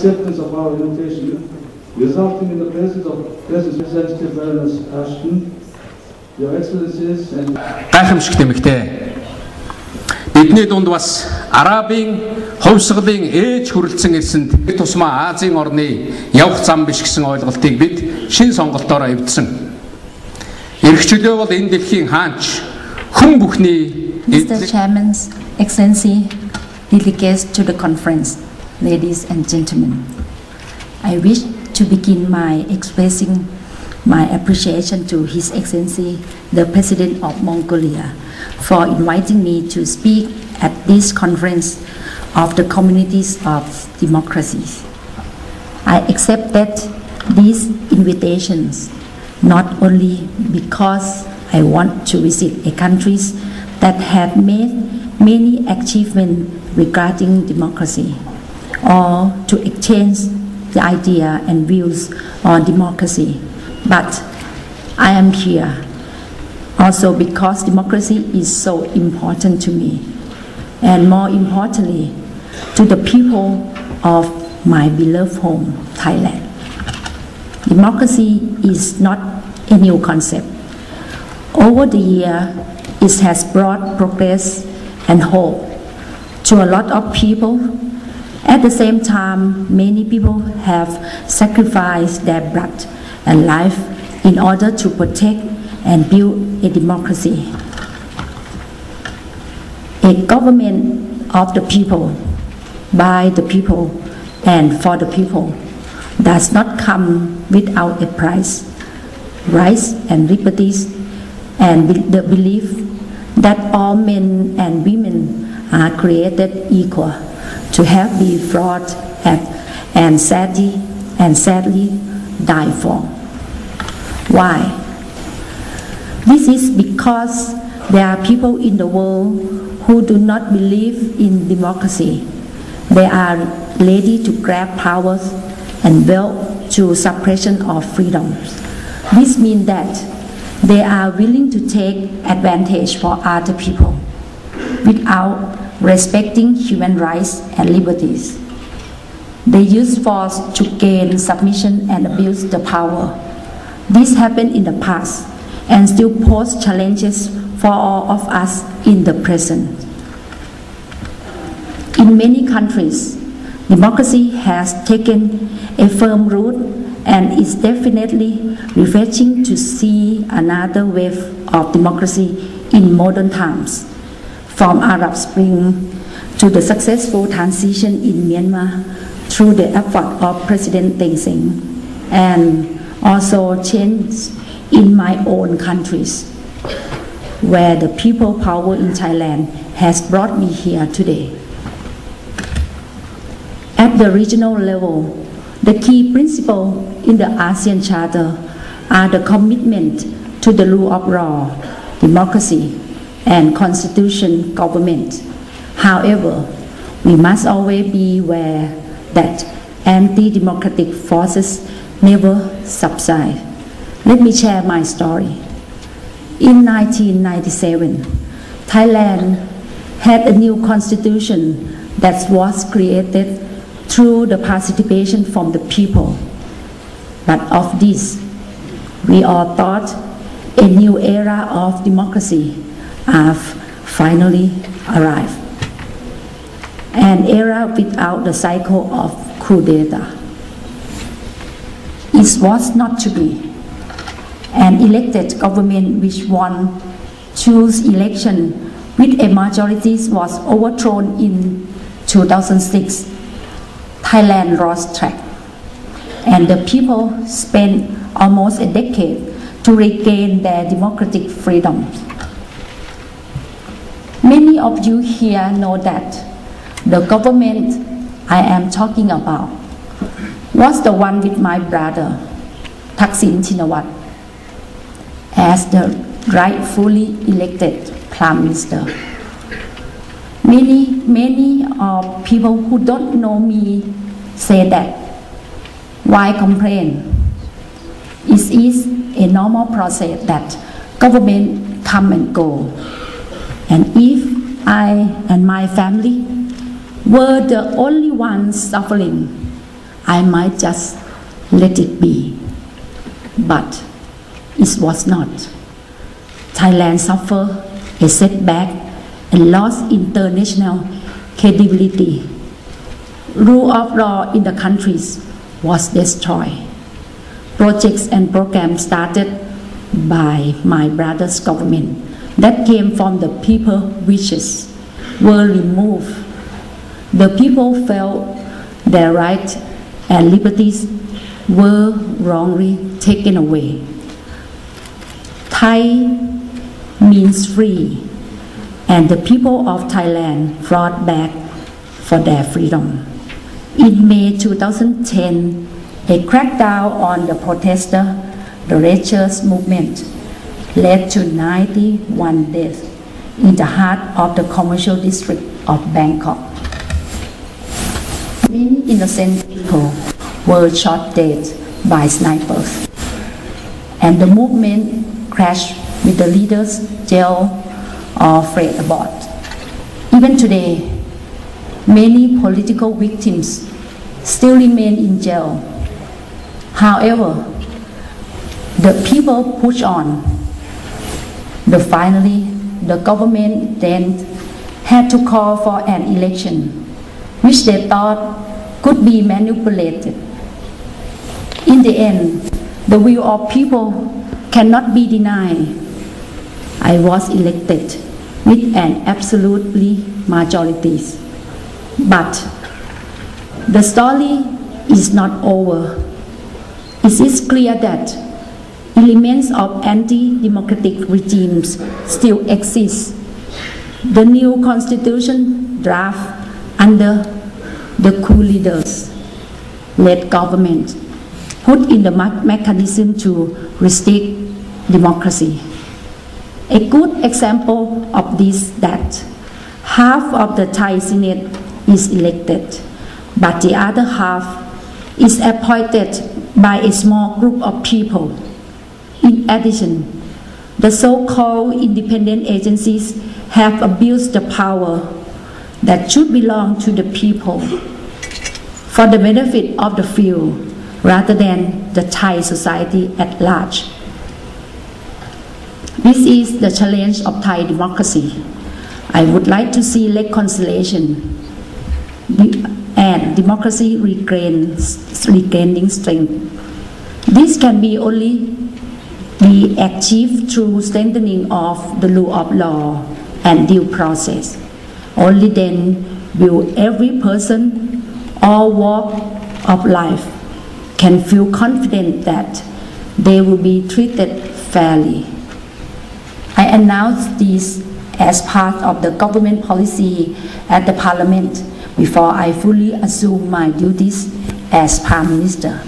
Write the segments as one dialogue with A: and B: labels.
A: Acceptance of our invitation, resulting in the presence of Representative Baroness Ashton, Your Excellencies and
B: гайхамшигт эмэгтэй. Бидний дунд бас Арабын хувьсгалын ээж хүрэлцэн ирсэнд тусмаа Азийн орны явах зам биш гэсэн ойлголтыг бид шин сонголтоор эвдсэн. Ирэх чөлөө бол энэ дэлхийн хаанч хүн бүхний
C: Mr. Chairman, Excellency, delegates to the conference, ladies and gentlemen, I wish to begin by expressing my appreciation to His Excellency, the President of Mongolia, for inviting me to speak at this conference of the communities of democracies. I accepted these invitations not only because I want to visit a country that had made many achievements regarding democracy, or to exchange the idea and views on democracy, but I am here also because democracy is so important to me, and more importantly, to the people of my beloved home, Thailand. Democracy is not a new concept. Over the year, it has brought progress and hope to a lot of people. At the same time, many people have sacrificed their blood and life in order to protect and build a democracy. A government of the people, by the people, and for the people does not come without a price. Rights and liberties and the belief that all men and women are created equal to have been fought and sadly died for. Why? This is because there are people in the world who do not believe in democracy. They are ready to grab powers and wealth through suppression of freedoms. This means that they are willing to take advantage for other people without respecting human rights and liberties. They use force to gain submission and abuse the power. This happened in the past and still pose challenges for all of us in the present. In many countries, democracy has taken a firm root, and it's definitely refreshing to see another wave of democracy in modern times, from Arab Spring to the successful transition in Myanmar through the effort of President Thein Sein, and also change in my own countries, where the people power in Thailand has brought me here today. At the regional level, the key principles in the ASEAN Charter are the commitment to the rule of law, democracy, and constitutional government. However, we must always be aware that anti-democratic forces never subside. Let me share my story. In 1997, Thailand had a new constitution that was created through the participation from the people. But of this, we all thought a new era of democracy have finally arrived. An era without the cycle of coup d'etat. It was not to be. An elected government which won choose election with a majority was overthrown in 2006. Thailand lost track, and the people spent almost a decade to regain their democratic freedoms. Many of you here know that the government I am talking about was the one with my brother, Thaksin Shinawatra, as the rightfully elected Prime Minister. Many of people who don't know me say that, why complain? It is a normal process that government come and go. And if I and my family were the only ones suffering, I might just let it be. But it was not. Thailand suffered a setback and lost international credibility. Rule of law in the countries was destroyed. Projects and programs started by my brother's government that came from the people's wishes were removed. The people felt their rights and liberties were wrongly taken away. Thai means free, and the people of Thailand fought back for their freedom. In May 2010, a crackdown on the protester, the Rangers movement, led to 91 deaths in the heart of the commercial district of Bangkok. Many innocent people were shot dead by snipers, and the movement crashed with the leaders jailed or fled abroad. Even today, many political victims still remain in jail. However, the people push on. Finally, the government then had to call for an election, which they thought could be manipulated. In the end, the will of people cannot be denied. I was elected with an absolutely majority. But the story is not over. It is clear that elements of anti-democratic regimes still exist. The new constitution draft under the coup leaders led government put in the mechanism to restrict democracy. A good example of this that half of the Thai Senate is elected, but the other half is appointed by a small group of people. In addition, the so-called independent agencies have abused the power that should belong to the people for the benefit of the few rather than the Thai society at large. This is the challenge of Thai democracy. I would like to see reconciliation and democracy regaining strength. This can be only be achieved through strengthening of the rule of law and due process. Only then will every person, all walk of life, can feel confident that they will be treated fairly. I announce this as part of the government policy at the Parliament before I fully assume my duties as Prime Minister.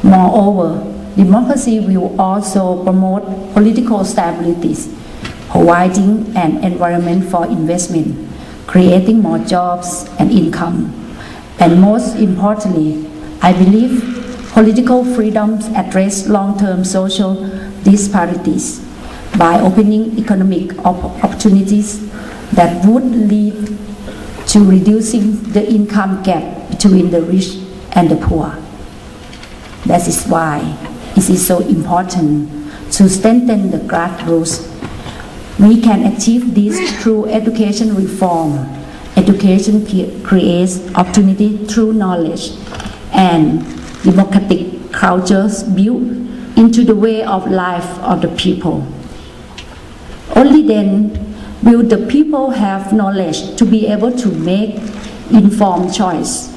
C: Moreover, democracy will also promote political stability, providing an environment for investment, creating more jobs and income. And most importantly, I believe political freedoms address long-term social disparities by opening economic opportunities that would lead to reducing the income gap between the rich and the poor. That is why it is so important to strengthen the grassroots. We can achieve this through education reform. Education creates opportunity through knowledge and democratic cultures built into the way of life of the people. Only then will the people have knowledge to be able to make informed choice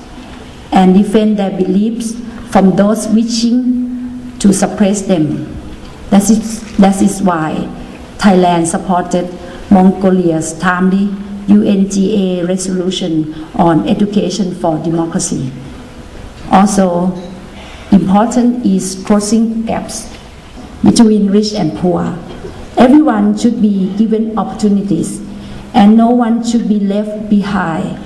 C: and defend their beliefs from those wishing to suppress them. That is why Thailand supported Mongolia's timely UNGA resolution on education for democracy. Also, important is closing gaps between rich and poor. Everyone should be given opportunities, and no one should be left behind.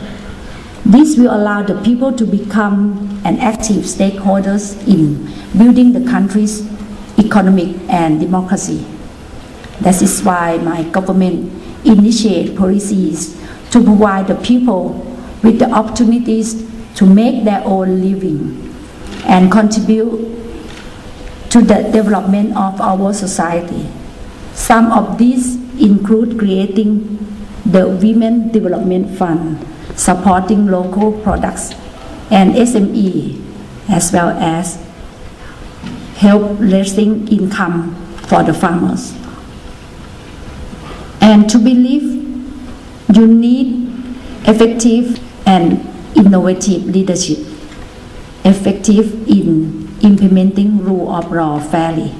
C: This will allow the people to become an active stakeholders in building the country's economic and democracy. That is why my government initiates policies to provide the people with the opportunities to make their own living and contribute to the development of our society. Some of these include creating the Women Development Fund, supporting local products and SME, as well as help raising income for the farmers. And to believe, you need effective and innovative leadership, effective in implementing rule of law fairly,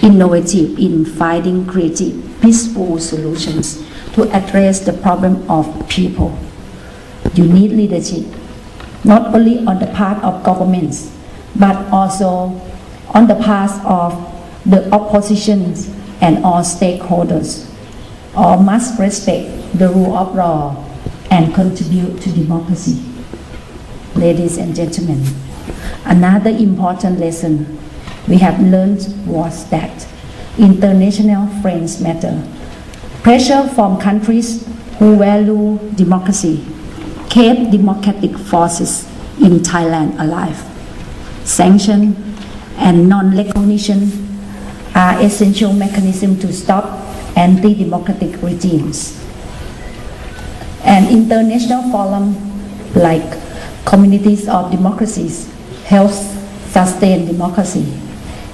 C: innovative in finding creative, peaceful solutions to address the problem of people. You need leadership, not only on the part of governments, but also on the part of the oppositions and all stakeholders. All must respect the rule of law and contribute to democracy. Ladies and gentlemen, another important lesson we have learned was that international friends matter. Pressure from countries who value democracy kept democratic forces in Thailand alive. Sanction and non-recognition are essential mechanisms to stop anti-democratic regimes. An international forum like Communities of Democracies helps sustain democracy,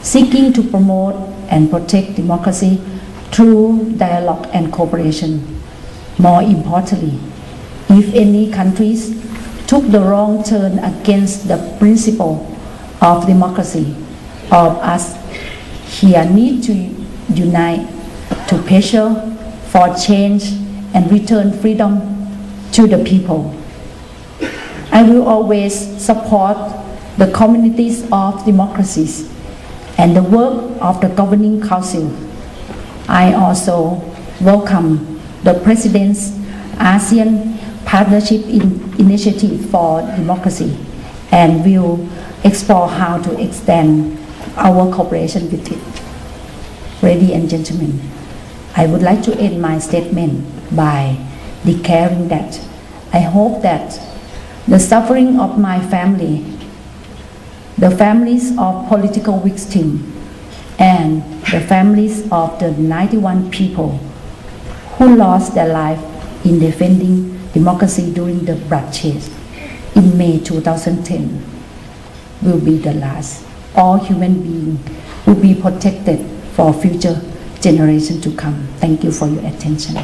C: seeking to promote and protect democracy through dialogue and cooperation. More importantly, if any countries took the wrong turn against the principle of democracy, all of us here need to unite to pressure for change and return freedom to the people. I will always support the communities of democracies and the work of the Governing Council. I also welcome the President's ASEAN Partnership Initiative for Democracy and will explore how to extend our cooperation with it. Ladies and gentlemen, I would like to end my statement by declaring that I hope that the suffering of my family, the families of political victims, and the families of the 91 people who lost their life in defending democracy during the bloodshed in May 2010 will be the last. All human beings will be protected for future generations to come. Thank you for your attention.